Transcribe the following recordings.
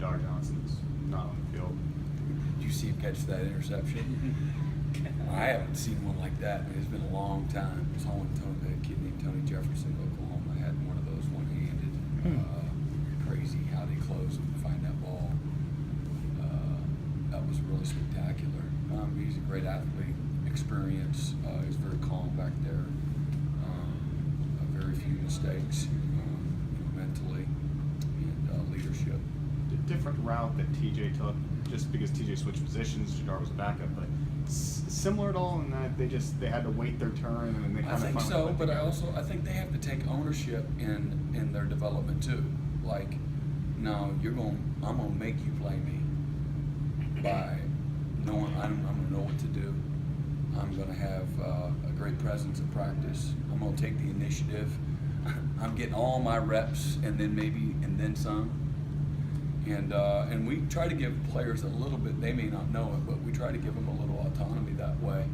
Jadar Johnson's not on the field. Did you see him catch that interception? I haven't seen one like that. It's been a long time. I saw a kid named Tony Jefferson in Oklahoma had one of those one-handed. Crazy how they close and find that ball. That was really spectacular. He's a great athlete, experience. He's very calm back there. Very few mistakes, mentally, and leadership. The different route that TJ took, just because TJ switched positions, Jadar was a backup, but similar at all in that they had to wait their turn and then they kind I of think so, but I think they have to take ownership in their development too. Like, no, I'm gonna make you play me by knowing I'm gonna know what to do. I'm gonna have a great presence in practice. I'm gonna take the initiative. I'm getting all my reps and then some. And we try to give players a little bit, they may not know it, but we try to give them a little autonomy that way.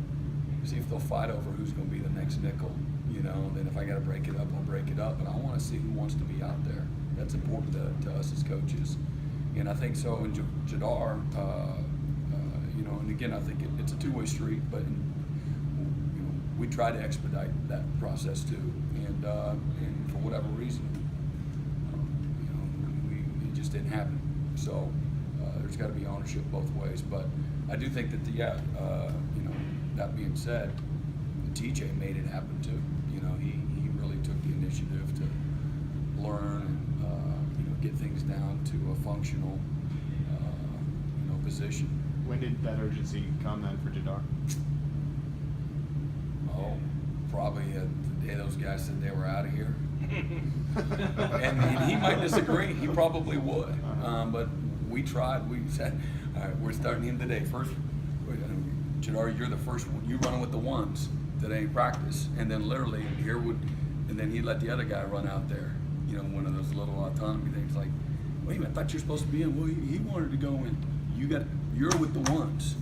See if they'll fight over who's going to be the next nickel, then if I got to break it up, I'll break it up. But I want to see who wants to be out there. That's important to us as coaches. And I think so in Jadar, and again, I think it's a two-way street, but we try to expedite that process too. And for whatever reason, it just didn't happen. So there's got to be ownership both ways. But I do think that that being said, TJ made it happen too. He really took the initiative to learn and get things down to a functional position. When did that urgency come then for Jadar? Oh, probably the day those guys said they were out of here. and he might disagree. He probably would. But we tried. We said, all right, we're starting him today. First, Jadar, you're the first one. You running with the ones today in practice. And then literally and then he'd let the other guy run out there. One of those little autonomy things like, wait a minute, I thought you were supposed to be in. Well, he wanted to go in. You're with the ones.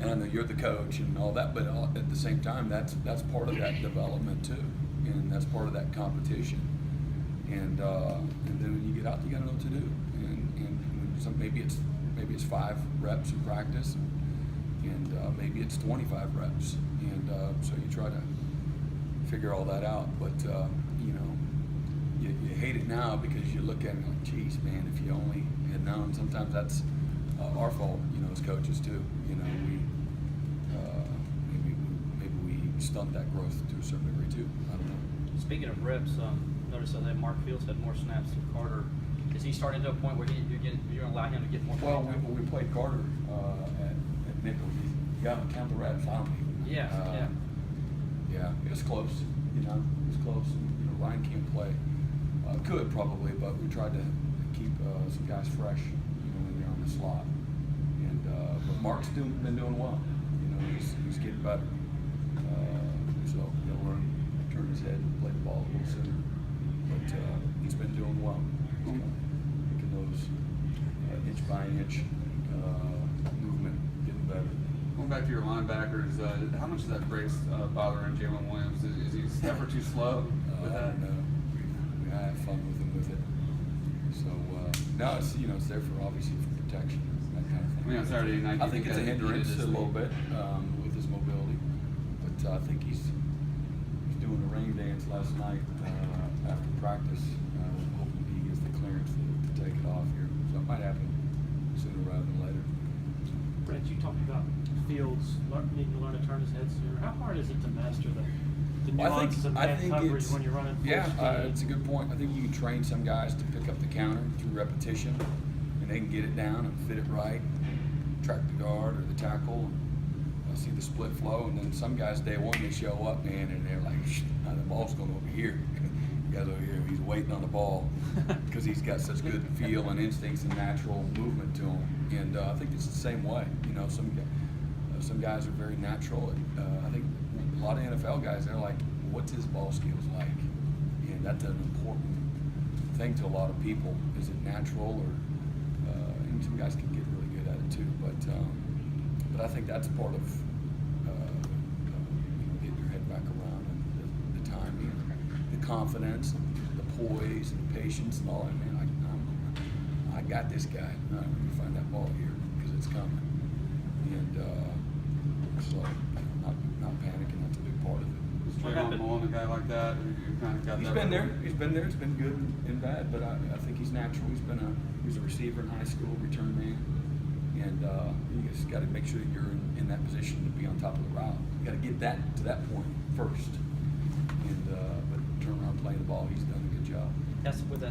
And I know you're the coach and all that, but at the same time, that's part of that development too. And that's part of that competition. And then when you get out, you got to know what to do. And maybe it's 5 reps in practice, and maybe it's 25 reps. And so you try to figure all that out. But you hate it now because you look at it like, geez, man, if you only had known. Sometimes that's our fault, as coaches too. Maybe we stunt that growth to a certain degree too. I don't know. Speaking of reps, notice that Mark Fields had more snaps than Carter. Is he starting to a point where you're going to allow him to get more? Well, we played Carter at nickel. You got to count the reps. I don't even. Yeah, it was close. It was close. Ryan can't play. Could probably, but we tried to keep some guys fresh. When they're on the slot. And but Mark's been doing well. He's getting better. So he'll learn, turn his head, and play the ball a little sooner. But he's been doing well. Making those inch by inch movement, getting better. Going back to your linebackers, how much of that breaks bothering Jalen Williams? Is he ever too slow with that? No, we have fun with him with it. So no, it's there for obviously for protection, that kind of thing. I mean, on Saturday night, I think it's a hindrance a little bit with his mobility, but I think he's doing a ring dance last night after practice, hoping he gets the clearance to take it off here. So it might happen sooner rather than later. Brent, you talked about Fields needing to learn to turn his head sooner. How hard is it to master the nuances of man coverage when you're running full speed? It's a good point. I think you can train some guys to pick up the counter through repetition, and they can get it down and fit it right, track the guard or the tackle, and see the split flow. And then some guys, day one, they show up, man, and they're like, the ball's going over here. The guy's over here, he's waiting on the ball because he's got such good feel and instincts and natural movement to him. And I think it's the same way. Some guys are very natural. I think a lot of NFL guys, they're like, what's his ball skills like? And that's an important thing to a lot of people. Is it natural, or and some guys can get really good at it too. But I think that's part of getting your head back around, and the timing, the confidence, and the poise, and the patience, and all that. Man, I got this guy. Let me find that ball here because it's coming. And so not panicking, that's a big part of it. Is What Jalen happened? Mullen a guy like that? You kind of got He's that. been there. He's been there. It's been good and bad, but I think he's natural. He was a receiver in high school, return man, and you just got to make sure that you're in that position to be on top of the route. You got to get that to that point first, and but turn around playing the ball. He's done a good job. That's with that